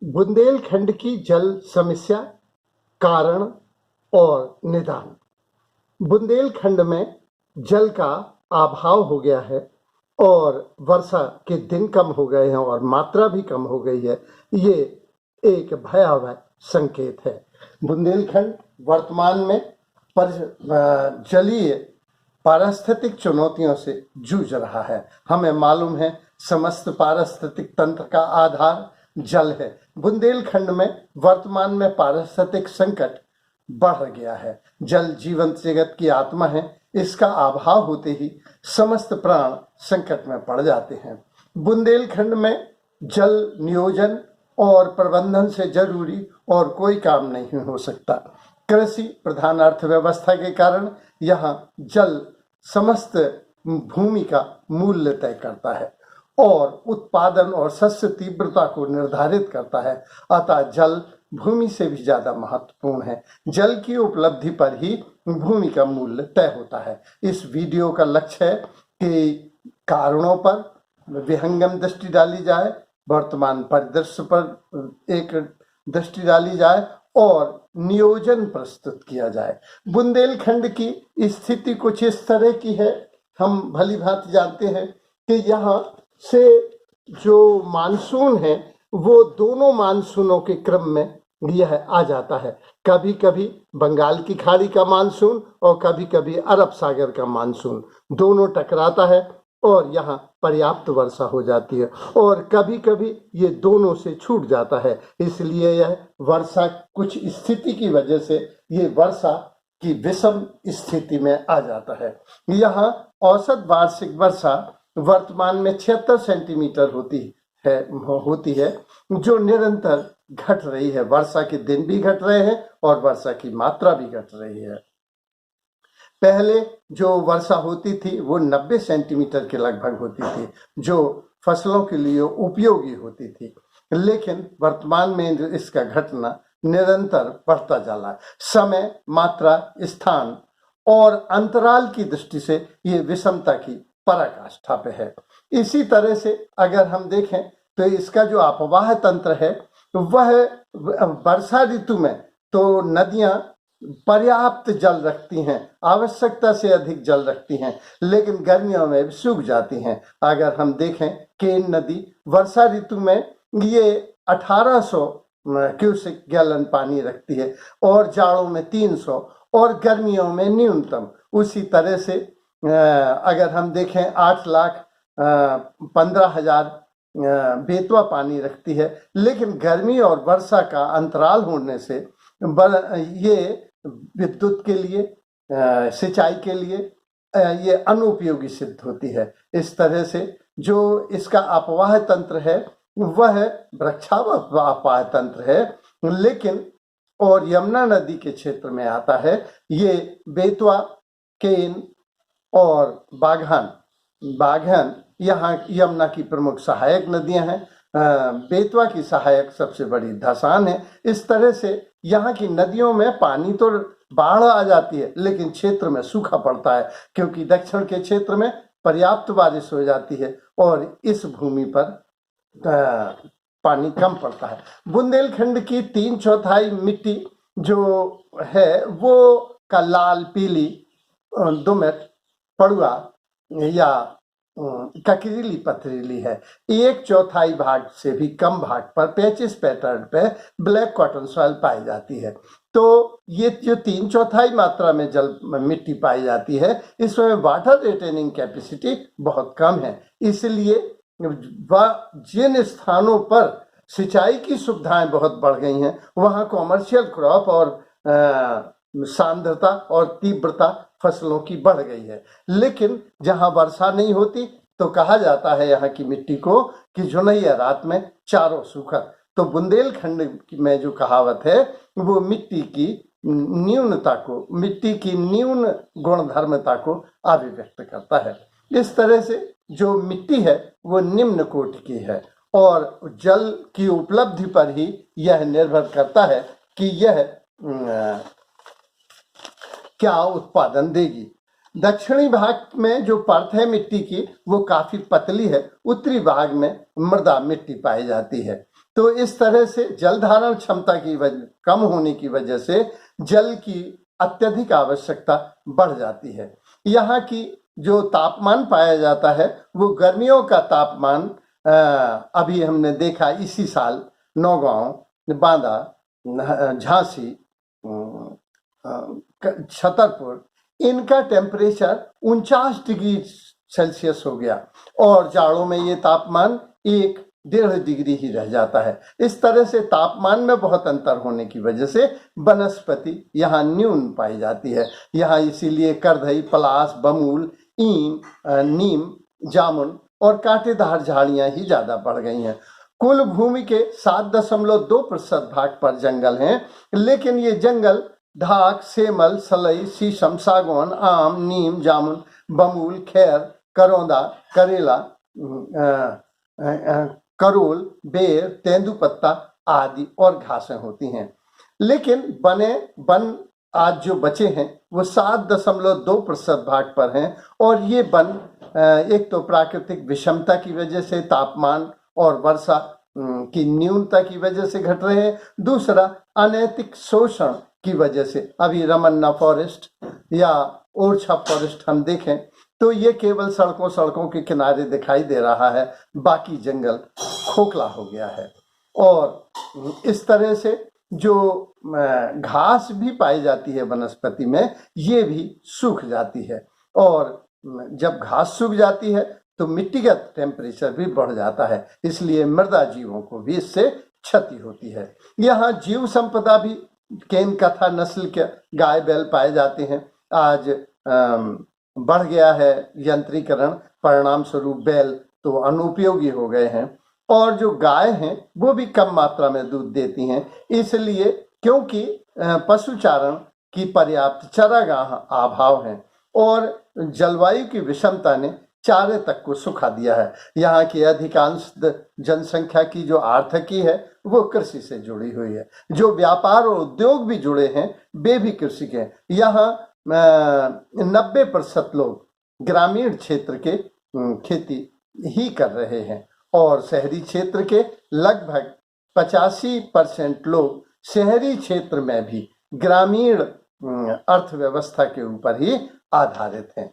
बुंदेलखंड की जल समस्या, कारण और निदान। बुंदेलखंड में जल का अभाव हो गया है और वर्षा के दिन कम हो गए हैं और मात्रा भी कम हो गई है। ये एक भयावह संकेत है। बुंदेलखंड वर्तमान में जलीय पारिस्थितिक चुनौतियों से जूझ रहा है। हमें मालूम है समस्त पारिस्थितिक तंत्र का आधार जल है। बुंदेलखंड में वर्तमान में पारिस्थितिक संकट बढ़ गया है। जल जीवंत जगत की आत्मा है। इसका अभाव होते ही समस्त प्राण संकट में पड़ जाते हैं। बुंदेलखंड में जल नियोजन और प्रबंधन से जरूरी और कोई काम नहीं हो सकता। कृषि प्रधान अर्थव्यवस्था के कारण यहाँ जल समस्त भूमि का मूल्य तय करता है और उत्पादन और शस्य तीव्रता को निर्धारित करता है। अतः जल भूमि से भी ज्यादा महत्वपूर्ण है। जल की उपलब्धि पर ही भूमि का मूल्य तय होता है। इस वीडियो का लक्ष्य है कि कारणों पर विहंगम दृष्टि डाली जाए, वर्तमान परिदृश्य पर एक दृष्टि डाली जाए और नियोजन प्रस्तुत किया जाए। बुंदेलखंड की स्थिति कुछ इस तरह की है। हम भली भांति जानते हैं कि यहाँ से जो मानसून है वो दोनों मानसूनों के क्रम में यह आ जाता है। कभी कभी बंगाल की खाड़ी का मानसून और कभी कभी अरब सागर का मानसून दोनों टकराता है और यहाँ पर्याप्त वर्षा हो जाती है और कभी कभी ये दोनों से छूट जाता है। इसलिए यह वर्षा कुछ स्थिति की वजह से ये वर्षा की विषम स्थिति में आ जाता है। यहाँ औसत वार्षिक वर्षा वर्तमान में 76 सेंटीमीटर होती है जो निरंतर घट रही है। वर्षा के दिन भी घट रहे हैं और वर्षा की मात्रा भी घट रही है। पहले जो वर्षा होती थी वो 90 सेंटीमीटर के लगभग होती थी जो फसलों के लिए उपयोगी होती थी, लेकिन वर्तमान में इसका घटना निरंतर बढ़ता जा रहा है। समय, मात्रा, स्थान और अंतराल की दृष्टि से ये विषमता की पराकाष्ठा पे है। इसी तरह से अगर हम देखें तो इसका जो अपवाह तंत्र है वह वर्षा ऋतु में तो नदियां पर्याप्त जल रखती हैं, आवश्यकता से अधिक जल रखती हैं, लेकिन गर्मियों में सूख जाती हैं। अगर हम देखें केन नदी वर्षा ऋतु में ये 1800 क्यूसेक गैलन पानी रखती है और जाड़ों में 300 और गर्मियों में न्यूनतम उसी तरह से अगर हम देखें 8,15,000 बेतवा पानी रखती है, लेकिन गर्मी और वर्षा का अंतराल होने से ये विद्युत के लिए, सिंचाई के लिए ये अनुपयोगी सिद्ध होती है। इस तरह से जो इसका अपवाह तंत्र है वह वृक्षावाह तंत्र है, लेकिन और यमुना नदी के क्षेत्र में आता है। ये बेतवा, केन और बाघन यहाँ यमुना की प्रमुख सहायक नदियां हैं। बेतवा की सहायक सबसे बड़ी धसान है। इस तरह से यहाँ की नदियों में पानी तो बाढ़ आ जाती है लेकिन क्षेत्र में सूखा पड़ता है क्योंकि दक्षिण के क्षेत्र में पर्याप्त बारिश हो जाती है और इस भूमि पर पानी कम पड़ता है। बुंदेलखंड की 3/4 मिट्टी जो है वो का लाल, पीली, दोमट, पड़ुआ या ककरीली पथरीली है। 1/4 भाग से भी कम भाग पर पैचिस पैटर्न पे ब्लैक कॉटन सॉइल पाई जाती है। तो ये जो 3/4 मात्रा में जल मिट्टी पाई जाती है इसमें वाटर रिटेनिंग कैपेसिटी बहुत कम है। इसलिए जिन स्थानों पर सिंचाई की सुविधाएं बहुत बढ़ गई हैं वहाँ कॉमर्शियल क्रॉप और सांद्रता और तीव्रता फसलों की बढ़ गई है, लेकिन जहां वर्षा नहीं होती तो कहा जाता है यहाँ की मिट्टी को कि झुनैया रात में चारों सूखत। तो बुंदेलखंड में जो कहावत है वो मिट्टी की न्यून गुणधर्मता को अभिव्यक्त करता है। इस तरह से जो मिट्टी है वो निम्न कोटि की है और जल की उपलब्धि पर ही यह निर्भर करता है कि यह क्या उत्पादन देगी। दक्षिणी भाग में जो परत है मिट्टी की वो काफी पतली है। उत्तरी भाग में मृदा मिट्टी पाई जाती है। तो इस तरह से जल धारण क्षमता की वजह कम होने की वजह से जल की अत्यधिक आवश्यकता बढ़ जाती है। यहाँ की जो तापमान पाया जाता है वो गर्मियों का तापमान अभी हमने देखा इसी साल नौगांव, बांदा, झांसी, छतरपुर, इनका टेम्परेचर 49 डिग्री सेल्सियस हो गया और जाड़ों में ये तापमान 1-1.5 डिग्री ही रह जाता है। इस तरह से तापमान में बहुत अंतर होने की वजह से वनस्पति यहाँ न्यून पाई जाती है। यहाँ इसीलिए करधई, पलास, बमूल, नीम, जामुन और कांटेदार झाड़ियां ही ज्यादा बढ़ गई हैं। कुल भूमि के 7.2% भाग पर जंगल हैं, लेकिन ये जंगल ढाक, सेमल, सलई, शीशम, सागौन, आम, नीम, जामुन, बमूल, खैर, करौंदा, करेला, करोल, बेर, तेंदुपत्ता आदि और घासें होती हैं। लेकिन वन आज जो बचे हैं वो 7.2% भाग पर हैं और ये वन एक तो प्राकृतिक विषमता की वजह से, तापमान और वर्षा की न्यूनता की वजह से घट रहे हैं। दूसरा, अनैतिक शोषण की वजह से। अभी रमन्ना फॉरेस्ट या ओरछा फॉरेस्ट हम देखें तो ये केवल सड़कों के किनारे दिखाई दे रहा है, बाकी जंगल खोखला हो गया है। और इस तरह से जो घास भी पाई जाती है वनस्पति में, ये भी सूख जाती है और जब घास सूख जाती है तो मिट्टी का टेम्परेचर भी बढ़ जाता है, इसलिए मृदा जीवों को भी इससे क्षति होती है। यहाँ जीव संपदा भी केन कथा नस्ल के गाय बैल पाए जाते हैं। आज बढ़ गया है यंत्रीकरण, परिणाम स्वरूप बैल तो अनुपयोगी हो गए हैं और जो गाय हैं वो भी कम मात्रा में दूध देती हैं, इसलिए क्योंकि पशुचारण की पर्याप्त चारागाह अभाव है और जलवायु की विषमता ने चारे तक को सुखा दिया है। यहाँ की अधिकांश जनसंख्या की जो आर्थिकी है वो कृषि से जुड़ी हुई है। जो व्यापार और उद्योग भी जुड़े हैं वे भी कृषि के हैं। यहाँ 90% लोग ग्रामीण क्षेत्र के खेती ही कर रहे हैं और शहरी क्षेत्र के लगभग 85% लोग शहरी क्षेत्र में भी ग्रामीण अर्थव्यवस्था के ऊपर ही आधारित हैं।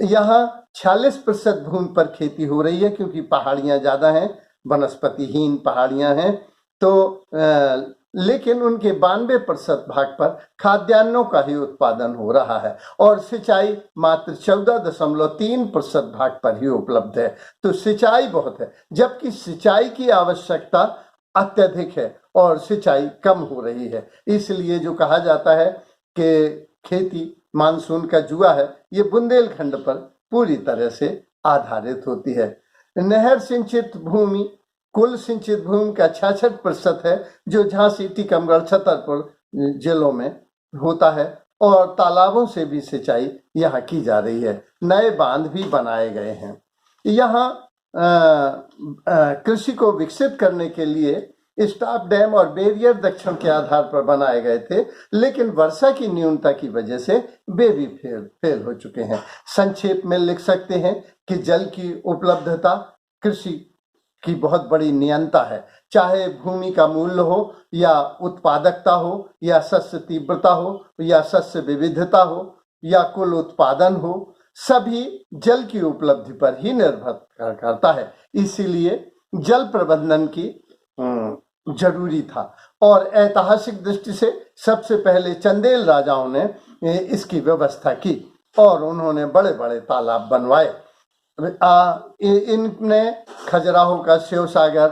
यहाँ 46% भूमि पर खेती हो रही है क्योंकि पहाड़ियाँ ज़्यादा हैं, वनस्पतिहीन पहाड़ियाँ हैं। तो लेकिन उनके 92% भाग पर खाद्यान्नों का ही उत्पादन हो रहा है और सिंचाई मात्र 14.3% भाग पर ही उपलब्ध है। तो सिंचाई बहुत है, जबकि सिंचाई की आवश्यकता अत्यधिक है और सिंचाई कम हो रही है। इसलिए जो कहा जाता है कि खेती मानसून का जुआ है, ये बुंदेलखंड पर पूरी तरह से आधारित होती है। नहर सिंचित भूमि कुल सिंचित भूमि का 66% है, जो झांसी, टीकमगढ़, छतरपुर जिलों में होता है और तालाबों से भी सिंचाई यहाँ की जा रही है। नए बांध भी बनाए गए हैं। यहाँ कृषि को विकसित करने के लिए स्टॉप डैम और बैरियर दक्षिण के आधार पर बनाए गए थे, लेकिन वर्षा की न्यूनता की वजह से वे भी फेल हो चुके हैं। संक्षेप में लिख सकते हैं कि जल की उपलब्धता कृषि की बहुत बड़ी नियंता है। चाहे भूमि का मूल्य हो या उत्पादकता हो या शस्य तीव्रता हो या शस्य विविधता हो या कुल उत्पादन हो, सभी जल की उपलब्धि पर ही निर्भर करता है। इसीलिए जल प्रबंधन की जरूरी था और ऐतिहासिक दृष्टि से सबसे पहले चंदेल राजाओं ने इसकी व्यवस्था की और उन्होंने बड़े बड़े तालाब बनवाए। इनने खजुराहो का शिव सागर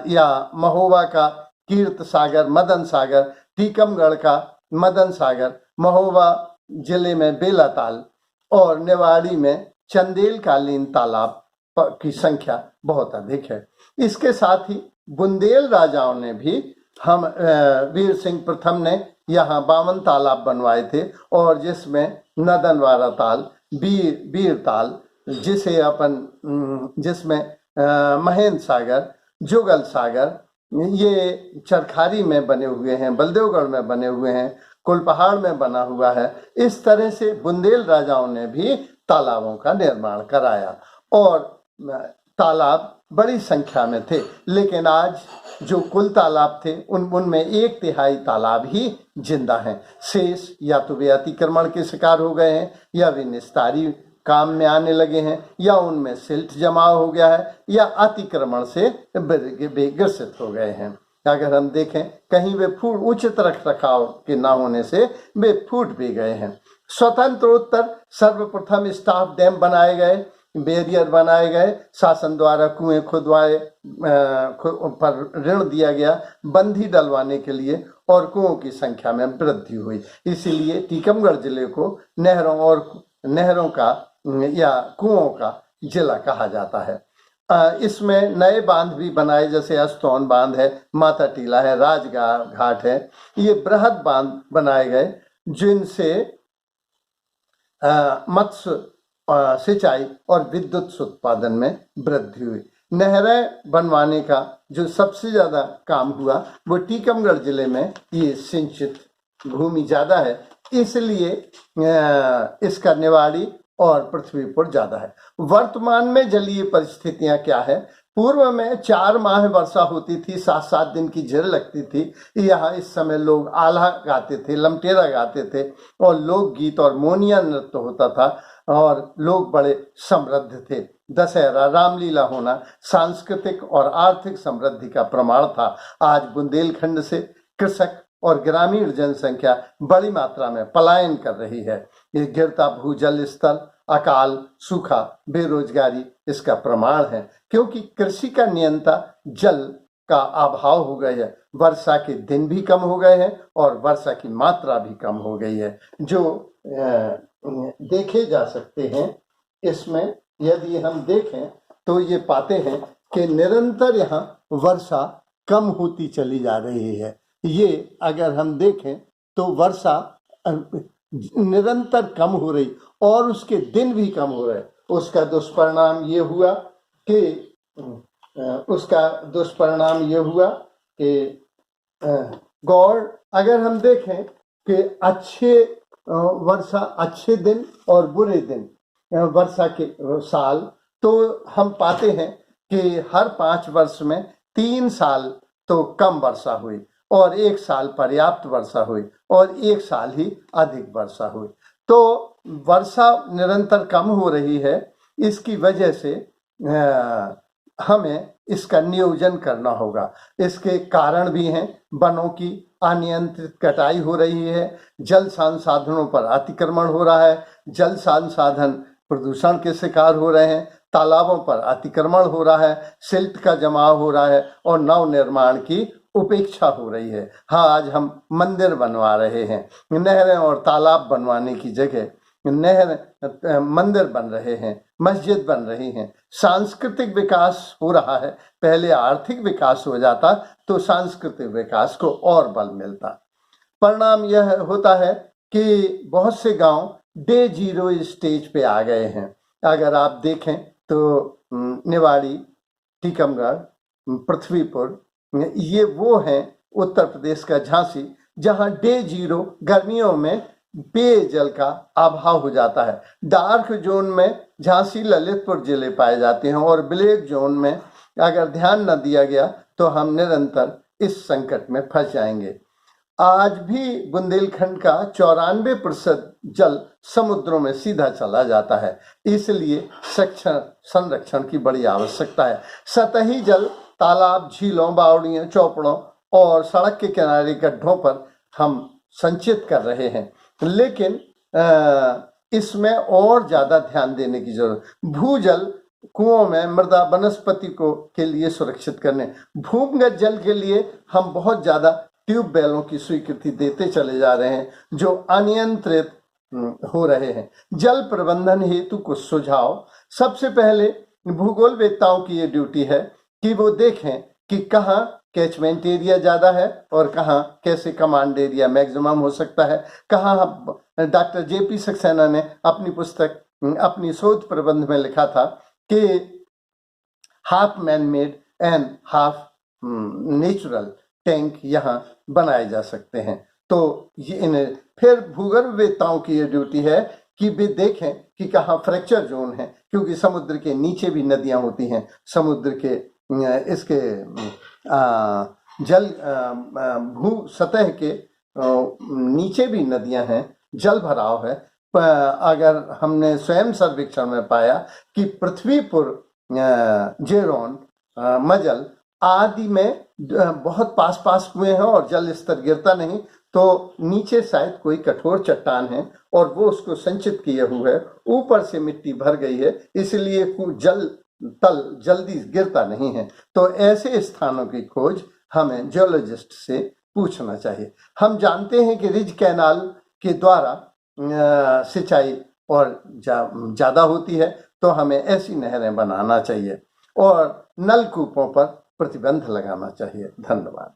या महोबा का कीर्त सागर, मदन सागर, टीकमगढ़ का मदन सागर, महोबा जिले में बेलाताल और निवाड़ी में चंदेलकालीन तालाब की संख्या बहुत अधिक है। इसके साथ ही बुंदेल राजाओं ने भी वीर सिंह प्रथम ने यहाँ 52 तालाब बनवाए थे और जिसमें नदनवारा ताल, बीर ताल, जिसमें महेंद्र सागर, जुगल सागर, ये चरखारी में बने हुए हैं, बलदेवगढ़ में बने हुए हैं, कुलपहाड़ में बना हुआ है। इस तरह से बुंदेल राजाओं ने भी तालाबों का निर्माण कराया और तालाब बड़ी संख्या में थे, लेकिन आज जो कुल तालाब थे उनमें 1/3 तालाब ही जिंदा हैं। शेष या तो वे अतिक्रमण के शिकार हो गए हैं, या वे निस्तारी काम में आने लगे हैं, या उनमें सिल्ट जमा हो गया है, या अतिक्रमण से वे ग्रसित हो गए हैं। अगर हम देखें, कहीं वे उचित रख रखाव के न होने से वे फूट भी गए हैं। स्वतंत्रोत्तर सर्वप्रथम स्टाफ डैम बनाए गए, बैरियर बनाए गए, शासन द्वारा कुएं खुदवाए पर ऋण दिया गया, बंधी डलवाने के लिए, और कुओं की संख्या में वृद्धि हुई। इसीलिए टीकमगढ़ जिले को नहरों का या कुओं का जिला कहा जाता है। इसमें नए बांध भी बनाए, जैसे अस्तौन बांध है, माता टीला है, राजघाट है। ये बृहद बांध बनाए गए जिनसे मत्स्य सिंचाई और विद्युत उत्पादन में वृद्धि हुई। नहरें बनवाने का जो सबसे ज्यादा काम हुआ वो टीकमगढ़ जिले में, ये सिंचित भूमि ज्यादा है, इसलिए इसका निवाड़ी और पृथ्वीपुर ज्यादा है। वर्तमान में जलीय परिस्थितियां क्या है? पूर्व में 4 माह वर्षा होती थी, 7-7 दिन की झड़ लगती थी। यहाँ इस समय लोग आल्हा गाते थे, लमटेरा गाते थे, और लोकगीत और मोनिया नृत्य होता था, और लोग बड़े समृद्ध थे। दशहरा, रामलीला होना सांस्कृतिक और आर्थिक समृद्धि का प्रमाण था। आज बुंदेलखंड से कृषक और ग्रामीण जनसंख्या बड़ी मात्रा में पलायन कर रही है। ये गिरता भूजल स्तर, अकाल, सूखा, बेरोजगारी इसका प्रमाण है, क्योंकि कृषि का नियंता जल का अभाव हो गया है। वर्षा के दिन भी कम हो गए हैं और वर्षा की मात्रा भी कम हो गई है, जो देखे जा सकते हैं। इसमें यदि हम देखें तो ये पाते हैं कि निरंतर यहाँ वर्षा कम होती चली जा रही है। ये अगर हम देखें तो वर्षा निरंतर कम हो रही और उसके दिन भी कम हो रहे। उसका दुष्परिणाम ये हुआ कि गौर, अगर हम देखें कि वर्षा अच्छे दिन और बुरे दिन वर्षा के साल, तो हम पाते हैं कि हर 5 वर्ष में 3 साल तो कम वर्षा हुई, और 1 साल पर्याप्त वर्षा हुई, और 1 साल ही अधिक वर्षा हुई। तो वर्षा निरंतर कम हो रही है। इसकी वजह से हमें इसका नियोजन करना होगा। इसके कारण भी हैं, वनों की अनियंत्रित कटाई हो रही है, जल संसाधनों पर अतिक्रमण हो रहा है, जल संसाधन प्रदूषण के शिकार हो रहे हैं, तालाबों पर अतिक्रमण हो रहा है, सिल्ट का जमाव हो रहा है, और नव निर्माण की उपेक्षा हो रही है। हाँ, आज हम मंदिर बनवा रहे हैं, नहरें और तालाब बनवाने की जगह मंदिर बन रहे हैं, मस्जिद बन रही हैं। सांस्कृतिक विकास हो रहा है। पहले आर्थिक विकास हो जाता तो सांस्कृतिक विकास को और बल मिलता। परिणाम यह होता है कि बहुत से गांव डे 0 स्टेज पे आ गए हैं। अगर आप देखें तो निवाड़ी, टीकमगढ़, पृथ्वीपुर, ये वो हैं उत्तर प्रदेश का झांसी, जहां डे 0 गर्मियों में पेयजल का अभाव हो जाता है। डार्क जोन में झांसी, ललितपुर जिले पाए जाते हैं, और ब्लैक जोन में अगर ध्यान न दिया गया तो हम निरंतर इस संकट में फंस जाएंगे। आज भी बुंदेलखंड का 94% जल समुद्रों में सीधा चला जाता है, इसलिए संरक्षण की बड़ी आवश्यकता है। सतही जल तालाब, झीलों, बावड़ियों, चौपड़ों और सड़क के किनारे गड्ढों पर हम संचित कर रहे हैं, लेकिन इसमें और ज्यादा ध्यान देने की जरूरत। भूजल कुओं में मृदा वनस्पति को के लिए सुरक्षित करने, भूमिगत जल के लिए हम बहुत ज्यादा ट्यूबवेलों की स्वीकृति देते चले जा रहे हैं, जो अनियंत्रित हो रहे हैं। जल प्रबंधन हेतु कुछ सुझाव। सबसे पहले भूगोलवेत्ताओं की ये ड्यूटी है कि वो देखें कि कहाँ कैचमेंट एरिया ज्यादा है और कहाँ कैसे कमांड एरिया मैक्सिमम हो सकता है। कहाँ डॉक्टर JP सक्सेना ने अपनी पुस्तक, अपनी शोध प्रबंध में लिखा था कि half man made and half natural tank यहाँ बनाए जा सकते हैं। तो ये फिर भूगर्भवेत्ताओं की ये ड्यूटी है कि वे देखें कि कहाँ फ्रैक्चर जोन है, क्योंकि समुद्र के नीचे भी नदियां होती हैं। समुद्र के इसके जल भू सतह के नीचे भी नदियां हैं, जल भराव है। अगर हमने स्वयं सर्वेक्षण में पाया कि पृथ्वीपुर, जेरोन, मजल आदि में बहुत पास पास हुए हैं और जल स्तर गिरता नहीं, तो नीचे शायद कोई कठोर चट्टान है और वो उसको संचित किए हुए है, ऊपर से मिट्टी भर गई है, इसलिए जल तल जल्दी गिरता नहीं है। तो ऐसे स्थानों की खोज हमें जियोलॉजिस्ट से पूछना चाहिए। हम जानते हैं कि रिज कैनाल के द्वारा सिंचाई और ज्यादा होती है, तो हमें ऐसी नहरें बनाना चाहिए और नलकूपों पर प्रतिबंध लगाना चाहिए। धन्यवाद।